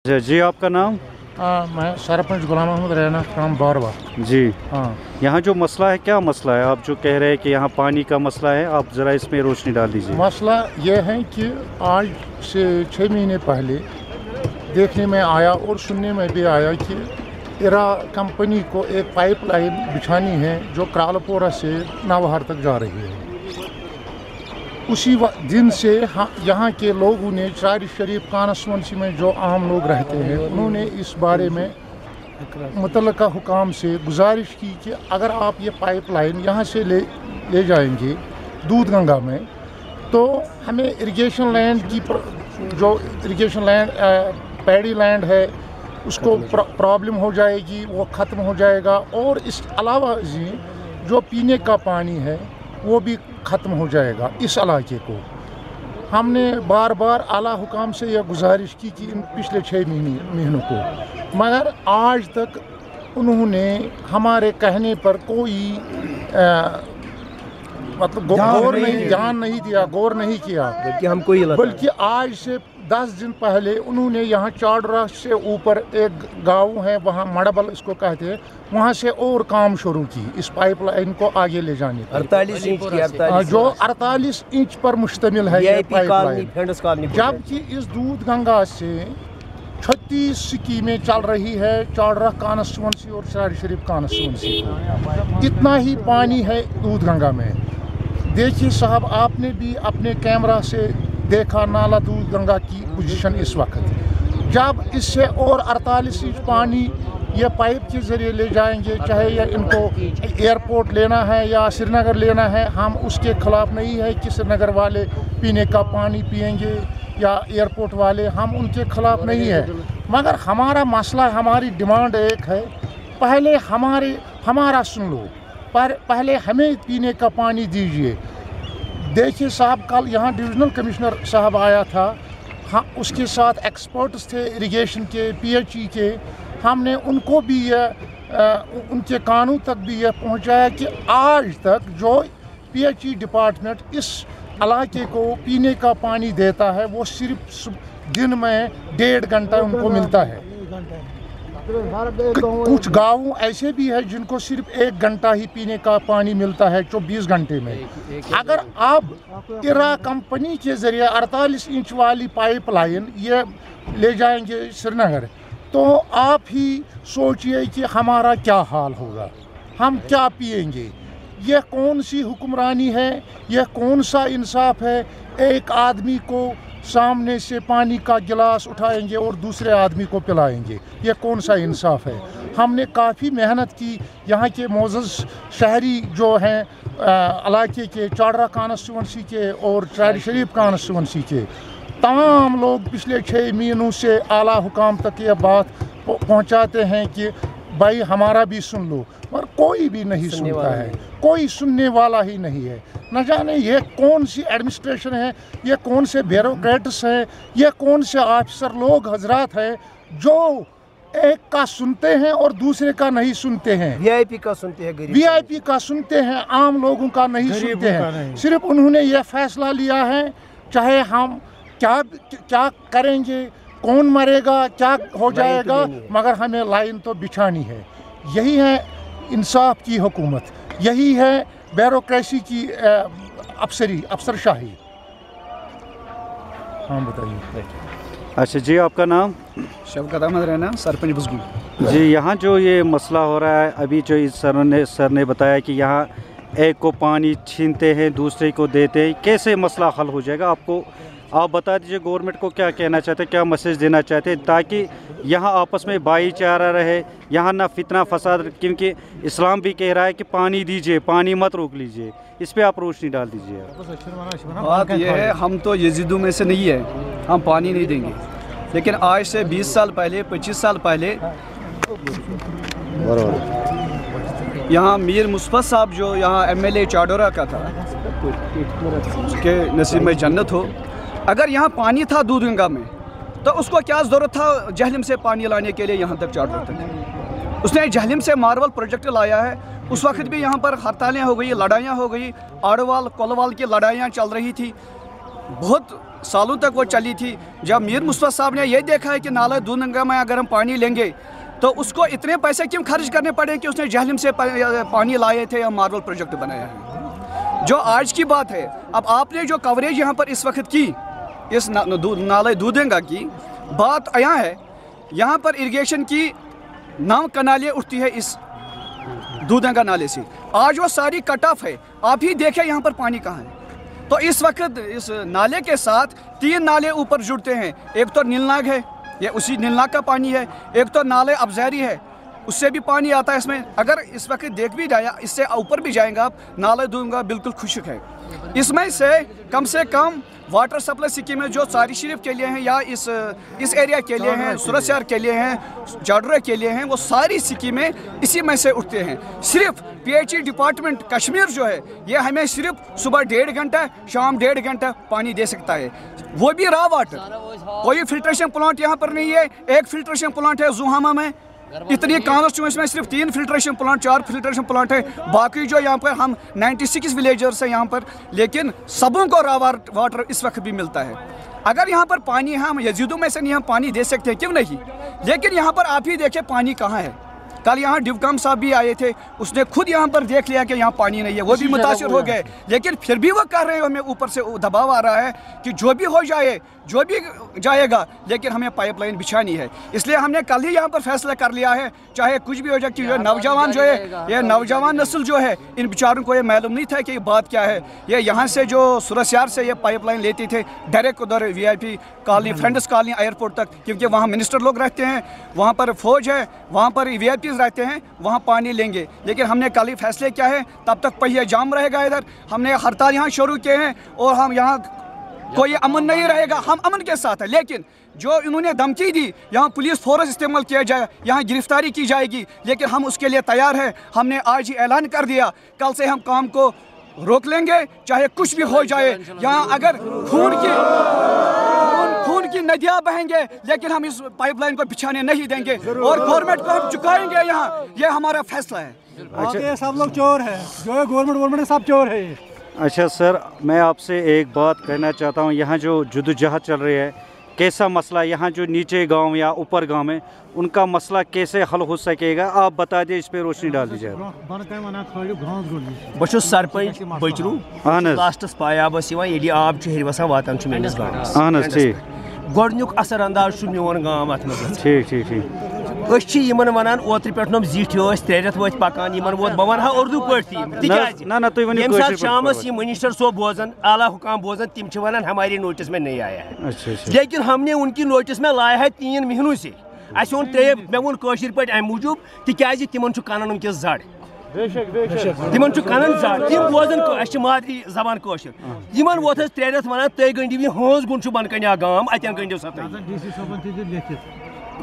जी आपका नाम? मैं सरपंच गुलाम अहमद रैना काम बारवा। जी हाँ, यहाँ जो मसला है, क्या मसला है? आप जो कह रहे हैं कि यहाँ पानी का मसला है, आप ज़रा इसमें रोशनी डाल दीजिए। मसला ये है कि आज से 6 महीने पहले देखने में आया और सुनने में भी आया कि इरा कंपनी को एक पाइपलाइन बिछानी है जो क्रालपोरा से नवहर तक जा रही है। उसी दिन से यहाँ के लोगों ने चार शरीफ कॉन्स्टिट्यूंसी में जो आम लोग रहते हैं उन्होंने इस बारे में मुतल्लिका हुकाम से गुजारिश की कि अगर आप ये पाइपलाइन यहाँ से ले जाएंगे दूध गंगा में, तो हमें इरिगेशन लैंड की जो इरिगेशन लैंड पैडी लैंड है उसको प्रॉब्लम हो जाएगी, वो ख़त्म हो जाएगा। और इस अलावा जो पीने का पानी है वो भी ख़त्म हो जाएगा इस इलाके को। हमने बार बार आला हुकाम से यह गुजारिश की कि इन पिछले 6 महीनों को, मगर आज तक उन्होंने हमारे कहने पर कोई मतलब ध्यान नहीं दिया, गौर नहीं किया। बल्कि आज से 10 दिन पहले उन्होंने यहाँ चाडरा से ऊपर एक गांव है, वहाँ मड़बल इसको कहते हैं, वहाँ से और काम शुरू की इस पाइपलाइन को आगे ले जाने की। 48 इंच की जो 48 इंच पर मुश्तमिल है ये पाइपलाइन, जबकि इस दूध गंगा से 36 स्कीमें चल रही है चाडरा कॉन्स्टिट्यूंसी और शहर शरीफ कॉन्स्टिट्यूंसी। इतना ही पानी है दूध गंगा में। देखिए साहब, आपने भी अपने कैमरा से देखा नाला दूध गंगा की पोजीशन इस वक्त। जब इससे और 48 इंच पानी ये पाइप के ज़रिए ले जाएंगे, चाहे या इनको एयरपोर्ट लेना है या श्रीनगर लेना है, हम उसके ख़िलाफ़ नहीं है कि श्रीनगर वाले पीने का पानी पिएंगे या एयरपोर्ट वाले, हम उनके ख़िलाफ़ नहीं है। मगर हमारा मसला, हमारी डिमांड एक है, पहले हमारा सुन लो, पर पहले हमें पीने का पानी दीजिए। देखिए साहब, कल यहाँ डिविजनल कमिश्नर साहब आया था, हाँ, उसके साथ एक्सपर्ट्स थे इरिगेशन के, PHE के। हमने उनको भी उनके कानून तक भी यह पहुँचाया कि आज तक जो PHE डिपार्टमेंट इस इलाके को पीने का पानी देता है वो सिर्फ दिन में 1.5 घंटा उनको मिलता है। कुछ गाँव ऐसे भी है जिनको सिर्फ 1 घंटा ही पीने का पानी मिलता है 24 घंटे में। अगर आप इरा कंपनी के ज़रिए 48 इंच वाली पाइपलाइन ये ले जाएंगे श्रीनगर, तो आप ही सोचिए कि हमारा क्या हाल होगा, हम क्या पिएंगे। यह कौन सी हुक्मरानी है, यह कौन सा इंसाफ है? एक आदमी को सामने से पानी का गिलास उठाएंगे और दूसरे आदमी को पिलाएंगे, यह कौन सा इंसाफ है? हमने काफ़ी मेहनत की, यहाँ के मोअज़्ज़ज़ शहरी जो हैं इलाके के, चाडरा कॉन्स्टिट्यूंसी के और शहर शरीफ कॉन्स्टिट्यूंसी के तमाम लोग पिछले 6 महीनों से आला हुकाम तक ये बात पहुँचाते हैं कि भाई हमारा भी सुन लो, पर कोई भी नहीं सुनता है, कोई सुनने वाला ही नहीं है। न जाने ये कौन सी एडमिनिस्ट्रेशन है, ये कौन से ब्यूरोक्रेट्स हैं, ये कौन से ऑफिसर लोग हजरात हैं जो एक का सुनते हैं और दूसरे का नहीं सुनते हैं। VIP का सुनते हैं, VIP का सुनते हैं, आम लोगों का नहीं सुनते हैं। सिर्फ उन्होंने ये फैसला लिया है, चाहे हम क्या करेंगे, कौन मरेगा, क्या हो जाएगा, मगर हमें लाइन तो बिछानी है। यही है इंसाफ की हुकूमत, यही है ब्यूरोक्रेसी की अफसरशाही। हाँ बताइए। अच्छा जी, आपका नाम? शफकत अहमद रैना, सरपंच बुजगू। जी, यहाँ जो ये मसला हो रहा है, अभी जो इस सर ने बताया कि यहाँ एक को पानी छीनते हैं, दूसरे को देते हैं, कैसे मसला हल हो जाएगा? आप बता दीजिए गवर्नमेंट को क्या कहना चाहते हैं, क्या मैसेज देना चाहते हैं, ताकि यहाँ आपस में भाईचारा रहे, यहाँ ना फितना फसाद। क्योंकि इस्लाम भी कह रहा है कि पानी दीजिए, पानी मत रोक लीजिए। इस पे आप रोशनी डाल दीजिए। बात यह है, हम तो यजीदों में से नहीं है, हम पानी नहीं देंगे। लेकिन आज से 20 साल पहले, 25 साल पहले यहाँ मीर मुस्फत साहब जो यहाँ MLA चाडोरा का था, उसके नसीब में जन्नत हो, अगर यहाँ पानी था दूध गंगा में तो उसको क्या ज़रूरत था जहलम से पानी लाने के लिए यहाँ तक चाडोरा तक? उसने जहलम से मार्वल प्रोजेक्ट लाया है। उस वक्त भी यहाँ पर हड़तालें हो गई, लड़ाइयाँ हो गई, आड़वाल कोलवाल की लड़ाइयाँ चल रही थी। बहुत सालों तक वो चली थी। जब मीर मुस्तफा साहब ने ये देखा है कि नाला दूधगंगा में अगर हम पानी लेंगे तो उसको इतने पैसे क्यों खर्च करने पड़े कि उसने जहलम से पानी लाए थे या मार्बल प्रोजेक्ट बनाया है। जो आज की बात है, अब आपने जो कवरेज यहाँ पर इस वक्त की इस नाला दूधगंगा की बात यहाँ है, यहाँ पर इरिगेशन की 9 कनालें उठती है इस दूधगंगा नाले से। आज वो सारी कट ऑफ है, आप ही देखें यहाँ पर पानी कहाँ है। तो इस वक्त इस नाले के साथ 3 नाले ऊपर जुड़ते हैं। एक तो नीलनाग है, ये उसी नीलनाग का पानी है। एक तो नाले अफजैरी है, उससे भी पानी आता है इसमें। अगर इस वक्त देख भी जाए, इससे ऊपर भी जाएंगा आप, नाला दूंगा बिल्कुल खुश्क है। इसमें से कम वाटर सप्लाई स्कीम में जो सारी शरीफ के लिए हैं या इस एरिया के लिए हैं, सूरत के लिए हैं, चाडोरा के लिए हैं, वो सारी स्कीमें इसी में से उठते हैं। सिर्फ PHE डिपार्टमेंट कश्मीर जो है ये हमें सिर्फ सुबह 1.5 घंटा शाम 1.5 घंटा पानी दे सकता है, वो भी रॉ वाटर। कोई फिल्ट्रेशन प्लांट यहाँ पर नहीं है। एक फिल्ट्रेशन प्लांट है जुहामा में, इतनी कॉन्स्टिट्यूंसी में सिर्फ 3 फिल्ट्रेशन प्लांट 4 फिल्ट्रेशन प्लांट है। बाकी जो यहाँ पर हम 96 विलेजर्स हैं यहाँ पर, लेकिन सबों को रॉ वाटर इस वक्त भी मिलता है। अगर यहाँ पर पानी हम यजीदों में से नहीं हम पानी दे सकते हैं, क्यों नहीं? लेकिन यहाँ पर आप ही देखें पानी कहाँ है। कल यहाँ डिवकम साहब भी आए थे, उसने खुद यहाँ पर देख लिया कि यहाँ पानी नहीं है, वो भी मुतासिर हो गए। लेकिन फिर भी वो कह रहे हैं, हमें ऊपर से दबाव आ रहा है कि जो भी हो जाए, जो भी जाएगा, लेकिन हमें पाइपलाइन बिछानी है। इसलिए हमने कल ही यहाँ पर फैसला कर लिया है, चाहे कुछ भी हो जाए, कि नौजवान जो है, ये नौजवान नस्ल जो है, इन बेचारों को ये मालूम नहीं था कि ये बात क्या है। ये यहाँ से जो सूरत से ये पाइपलाइन लेती थे डायरेक्ट उधर VIP colony, friends colony airport तक, क्योंकि वहाँ मिनिस्टर लोग रहते हैं, वहाँ पर फौज है, वहाँ पर VIP रहते हैं, वहाँ पानी लेंगे। लेकिन हमने कल ही फैसले किया है, तब तक पहिया जाम रहेगा इधर। हमने हड़ताल यहाँ शुरू किए हैं और हम यहाँ कोई अमन नहीं रहेगा, हम अमन के साथ है। लेकिन जो इन्होंने धमकी दी यहाँ पुलिस फोर्स इस्तेमाल किया जाए, यहाँ गिरफ्तारी की जाएगी, लेकिन हम उसके लिए तैयार हैं। हमने आज ही ऐलान कर दिया, कल से हम काम को रोक लेंगे, चाहे कुछ भी हो जाए। यहाँ अगर खून की नदियाँ बहेंगे, लेकिन हम इस पाइपलाइन को बिछाने नहीं देंगे और गवर्नमेंट को हम चुकाएंगे। यहाँ ये हमारा फैसला है। अच्छा, सब लोग चोर है, जो है गवर्नमेंट सब चोर है। अच्छा सर, मैं आपसे एक बात कहना चाहता हूँ, यहाँ जो जद्दोजहद चल रही है, कैसा मसला यहाँ जो नीचे गांव या ऊपर गांव में, उनका मसला कैसे हल हो सकेगा, आप बता दें, इस पे रोशनी डाल दीजिए। बहुत सरपंच बचरू लास्टस पायाब ये आब वसान वातान मेस गाँव गोडनुक असर अंदाज मोन गाँव अत ठीक वनान ओत्र पे जीठ 3 रेत वो पकान वोत बह वहा उर्दू पे शाम मिनिस्टर सोब बोजन आला हुकाम बोजन तिम वनान हमारी नोटिस में नहीं आया है। लेकिन हमने उनकी नोटिस में लाया है 3 महीनों से। अस वो मे वो कशर पे अम मूजूब तिज तिमन कनन वनकस जड़, तिमन कनन जड़, तिम बोजन मादरी जबान कशर। यमन वोत 3 रेत वनान तुम गंडिव हंस गुन बन कन्या गाँव अतन गंडिव सा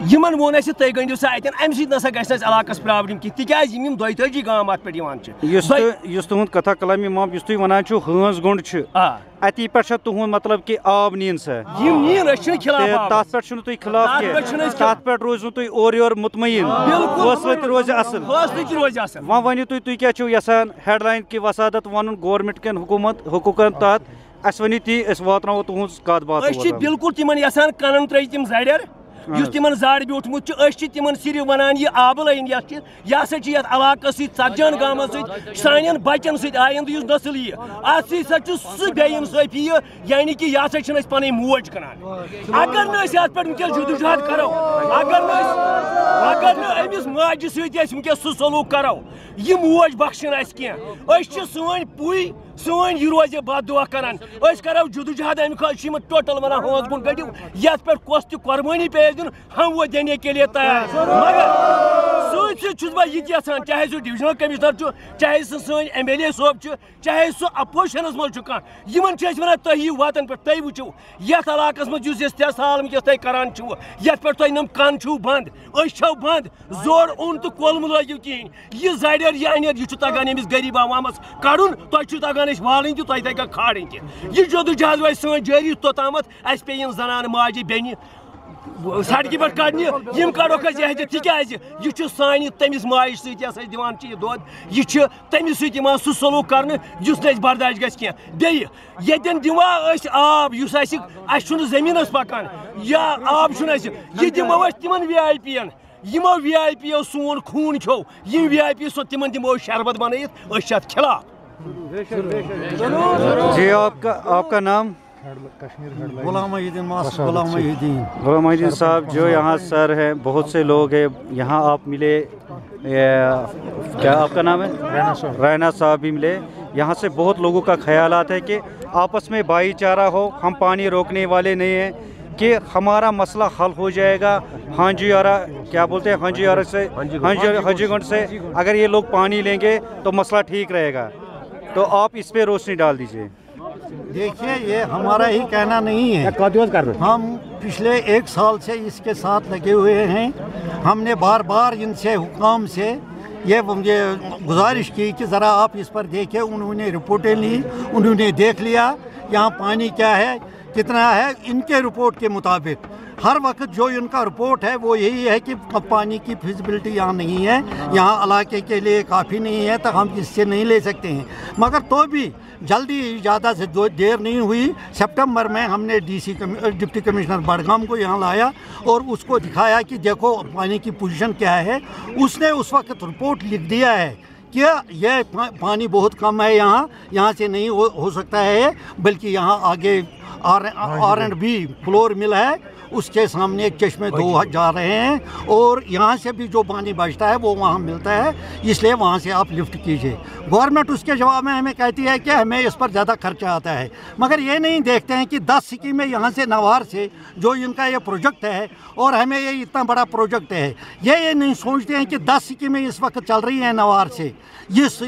यमन वोन तुम गंडिव सा अतन अम ससा गस इलाकस प्रॉब्लम की तिज यम 32 गाँव अत पे तुहद कथा कलामी माम तुम वनान हंस गुंड अति पे तुहद मतलब कि आब नीन सा तथ पे खिलाफ पे रोजू तुम और मुतमईन रोज असल। वह वनो तुम क्या यसान हेडलाइन की वसादत वन गवर्नमेंट के हुकूकन तहत अस वन ती वातो तुहद कत बात बिल्कुल तिमन यसान कनन त्र तम जड़र तिमन जाड़ ब्यूठमुत तिमन सिर्फ वनान यह आब लाइन यह इलाकस सतजान गाँव सान बचन सयंद नस्ल यह बेइंसाफी यानी कि यह पन मोज कनान। अगर पे जदोजहद करो, अगर अमिस माज सस सलूक करो, यह मोज बख्शन कह सन पुई सोन यह रोज बद दुआ करान करो जदोजहद अम टोटल वन हंस गुन गढ़ ये पे कस कुर्बानी पेश दिन हम वो देने के लिए तैयार। मगर सत यहान चाहे सह डिविजनल कमिश्नर चाहे सह सन MLA सोब चाहे सह अपोजिशनस मज वन तुम वातन पे तुम वो ये इलाकस मज साल वनकस तुम करान ये पे तुम नम कन बंद बंद जोड़ उन तो कोल मुलू कहें यह जड़र यह अनियत यह तगान अमिस गरीब आवामस कड़न तुम तगान वालन तुम तगह खाड़न यह जदोजहद वे सन जारी तोतामत अस पे जनान माजि बेन سڑکہ پہ کڑنہ یم کڑوک تکیازِ یہ چھُ سانہِ تٔمِس ماجہِ سۭتۍ یۄس اَسہِ دِوان چھِ یہِ دۄد یہِ چھُ تٔمِس سۭتۍ یِوان سُہ سلوٗک کرنہٕ یُس نہٕ اَسہِ برداش گژھِ کینٛہہ بیٚیہِ ییٚتٮ۪ن دِموا أسۍ آب یُس اَسہِ چھُنہٕ زٔمیٖنَس پکان یا آب چھُنہٕ اَسہِ یہِ دِمو أسۍ تِمن وی آی پی ین یِمو وی آی پی یو سون خوٗن کھیوٚو یِم وی آی پی سُہ تِمن دِمو أسۍ شربت بنٲیِتھ أسۍ چھِ اَتھ خلاف. جی آپ کا نام؟ غلام محی الدین صاحب، جو یہاں سر ہیں بہت سے لوگ ہیں یہاں، آپ ملے، کیا آپ کا نام ہے؟ رینا صاحب بھی ملے. یہاں سے بہت لوگوں کا خیالات ہے کہ آپس میں بھائی چارہ ہو، ہم پانی روکنے والے نہیں ہیں، کہ ہمارا مسئلہ حل ہو جائے گا. ہانجی آرا کیا بولتے ہیں، ہانجی آرا سے ہانجی گنڈ سے اگر یہ لوگ پانی لیں گے تو مسئلہ ٹھیک رہے گا. تو آپ اس پہ روشنی ڈال دیجئے. دیکھیے یہ ہمارا ہی کہنا نہیں ہے، ہم پچھلے 1 سال سے اس کے ساتھ لگے ہوئے ہیں. ہم نے بار بار ان سے حکام سے یہ گزارش کی کہ ذرا آپ اس پر دیکھیں. انہوں نے رپورٹیں لی، انہوں نے دیکھ لیا یہاں پانی کیا ہے کتنا ہے. ان کے رپورٹ کے مطابق ہر وقت جو ان کا رپورٹ ہے وہ یہی ہے کہ پانی کی فیزیبلٹی یہاں نہیں ہے، یہاں علاقے کے لیے کافی نہیں ہے، تو ہم اس سے نہیں لے سکتے ہیں. مگر تو بھی جلدی زیادہ سے دیر نہیں ہوئی. سپٹمبر میں ہم نے ڈپٹی کمشنر بڑگام کو یہاں لایا اور اس کو دکھایا کہ دیکھو پانی کی پوزیشن کیا ہے. اس نے اس وقت رپورٹ لکھ دیا ہے کہ یہ پانی بہت کم ہے، یہاں سے نہیں ہو سکتا ہے، بلکہ یہاں آگے R&B فلور مل ہے، اس کے سامنے ایک چشمے 2 جا رہے ہیں اور یہاں سے بھی جو پانی بچتا ہے وہ وہاں ملتا ہے، اس لیے وہاں سے آپ لفٹ کیجئے. گورنمنٹ اس کے جواب میں ہمیں کہتی ہے کہ ہمیں اس پر زیادہ خرچہ آتا ہے، مگر یہ نہیں دیکھتے ہیں کہ 10 سکیمیں یہاں سے نوار سے جو ان کا یہ پروجیکٹ ہے اور ہمیں یہ اتنا بڑا پروجیکٹ ہے، یہ نہیں سوچتے ہیں کہ 10 سکیمیں اس وقت چل رہی ہیں نوار سے، اس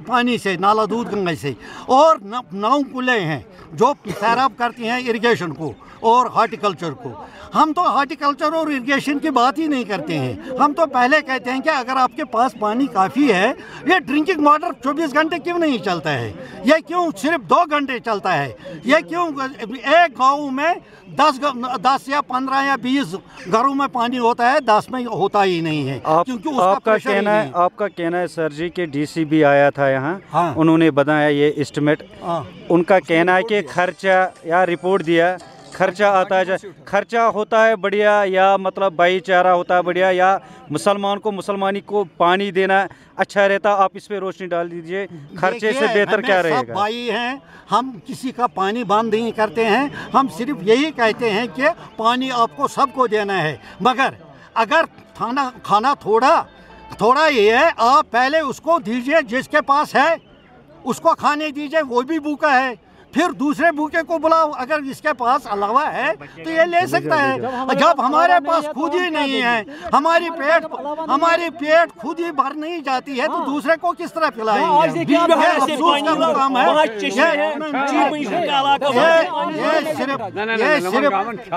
پانی سے، نالا دودھ گنگا سے، اور 9 کلیں ہیں جو سیراب کرتی ہیں اریگیشن کو اور ہارٹیکلچر کو. ہم تو ہارٹیکلچر اور اریگیشن کی بات ہی نہیں کرتے ہیں. ہم تو پہلے کہتے ہیں کہ اگر آپ کے پاس پانی کافی ہے، یہ ڈرنکنگ واٹر 24 گھنٹے کیوں نہیں چلتا ہے؟ یہ کیوں صرف 2 گھنٹے چلتا ہے؟ یہ کیوں ایک گاؤں میں 10 یا 15 یا 20 گھروں میں پانی ہوتا ہے، 10 میں ہوتا ہی نہیں ہے، کیونکہ اس کا پریشر ہی نہیں ہے. آپ کا کہنا ہے سر جی کہ ڈی سی بھی آیا تھا یہاں، انہوں نے بتایا یہ اسٹیمیٹ، ان کا کہنا ہے کہ خرچہ یا رپورٹ دیا خرچہ آتا ہے، خرچہ ہوتا ہے بڑھیا یا مطلب بھائی چارہ ہوتا ہے بڑھیا، یا مسلمان کو مسلمانی کو پانی دینا اچھا رہتا. آپ اس پہ روشنی ڈال دیجئے، خرچے سے بہتر کیا رہے گا؟ بھائی ہیں ہم، کسی کا پانی بند نہیں کرتے ہیں، ہم صرف یہی کہتے ہیں کہ پانی آپ کو سب کو دینا ہے، مگر اگر کھانا تھوڑا ہی ہے، آپ پہلے اس کو دیجئے جس کے پاس ہے، اس کو کھانے دیجئے، وہ بھی بھوکا ہے، پھر دوسرے بھوکے کو بلاؤ. اگر اس کے پاس علاوہ ہے تو یہ لے سکتا ہے. جب ہمارے پاس خود ہی نہیں ہے، ہماری پیٹ خود ہی بھر نہیں جاتی ہے، تو دوسرے کو کس طرح پلائیں گے؟ یہ افسوس کا مقام ہے.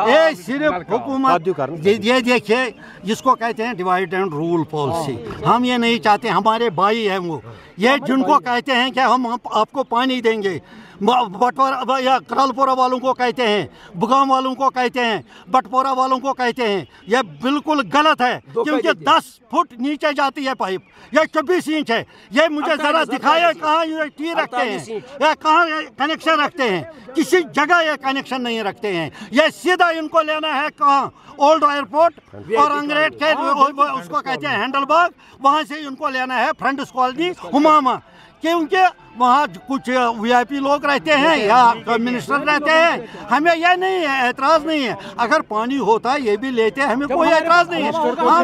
یہ صرف حکومت، یہ دیکھیے جس کو کہتے ہیں ڈیوائڈ اینڈ رول پالیسی، ہم یہ نہیں چاہتے. ہمارے بھائی ہیں وہ، یہ جن کو کہتے ہیں کہ ہم آپ کو پانی دیں گے، بٹورا یا کرالپورہ والوں کو کہتے ہیں، بگام والوں کو کہتے ہیں، بٹپورہ والوں کو کہتے ہیں. یہ بالکل غلط ہے، کیونکہ 10 فٹ نیچے جاتی ہے پائپ، یہ 24 انچ ہے. یہ مجھے ذرا دکھائے کہاں یہ ٹی رکھتے ہیں یا کہاں کنیکشن رکھتے ہیں. کسی جگہ یہ کنیکشن نہیں رکھتے ہیں. یہ سیدھا ان کو لینا ہے کہاں؟ اولڈ ایئرپورٹ اور انگریٹ کے اس کو کہتے ہیں ہینڈل باغ، وہاں سے ان کو لینا ہے فرینڈس کالونی ہمامہ، کیونکہ وہاں کچھ وی آئی پی لوگ رہتے ہیں یا منسٹر رہتے ہیں. ہمیں یہ نہیں ہے، اعتراض نہیں ہے. اگر پانی ہوتا یہ بھی لیتے، ہمیں کوئی اعتراض نہیں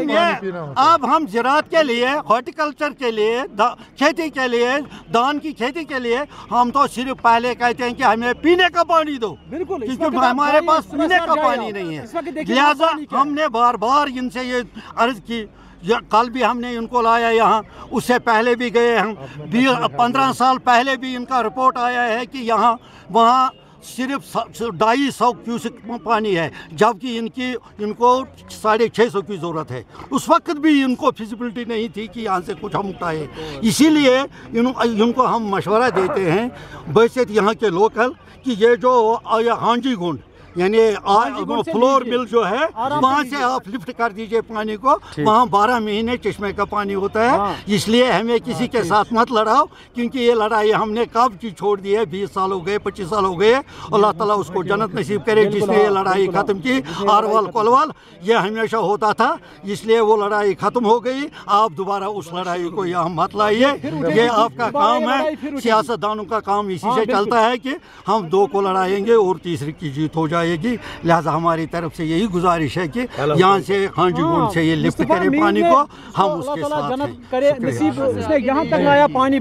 ہے. اب ہم زراعت کے لیے، ہارٹیکلچر کے لیے، کھیتی کے لیے، دان کی کھیتی کے لیے ہم تو صرف پہلے کہتے ہیں کہ ہمیں پینے کا پانی دو، کیونکہ ہمارے پاس پینے کا پانی نہیں ہے. لہٰذا ہم نے بار بار ان سے یہ عرض کی. کل بھی ہم نے ان کو لایا یہاں، اس سے پہلے بھی گئے ہم، 15 سال پہلے بھی ان کا رپورٹ آیا ہے کہ وہاں صرف 250 کیوسک پانی ہے، جبکہ ان کو 650 کی ضرورت ہے. اس وقت بھی ان کو فیزیبلٹی نہیں تھی کہ یہاں سے کچھ ہم اٹھائے. اسی لیے ان کو ہم مشورہ دیتے ہیں، ویسے یہاں کے لوکل، کہ یہ جو ہانجی گنڈ यानी फ्लोर मिल जो है वहाँ से आप लिफ्ट कर दीजिए पानी को, वहाँ 12 महीने चश्मे का पानी होता है। इसलिए हमें किसी के साथ मत लड़ाओ, क्योंकि ये लड़ाई हमने कब की छोड़ दी है, 20 साल हो गए, 25 साल हो गए। अल्लाह ताला उसको जन्नत नसीब करे जिसने ये लड़ाई ख़त्म की। आरवाल कोलवाल ये हमेशा होता था, इसलिए वो लड़ाई ख़त्म हो गई। आप दोबारा उस लड़ाई को यहाँ मत लाइए, ये आपका काम है। सियासतदानों का काम इसी से चलता है कि हम 2 को लड़ाएंगे और तीसरे की जीत हो जाएगी। लिहाजा हमारी तरफ से यही गुजारिश है कि यहाँ से हांजी गोंड से ये लिफ्ट करें पानी को, हम उसके साथ हैं। यहाँ तक लाया पानी।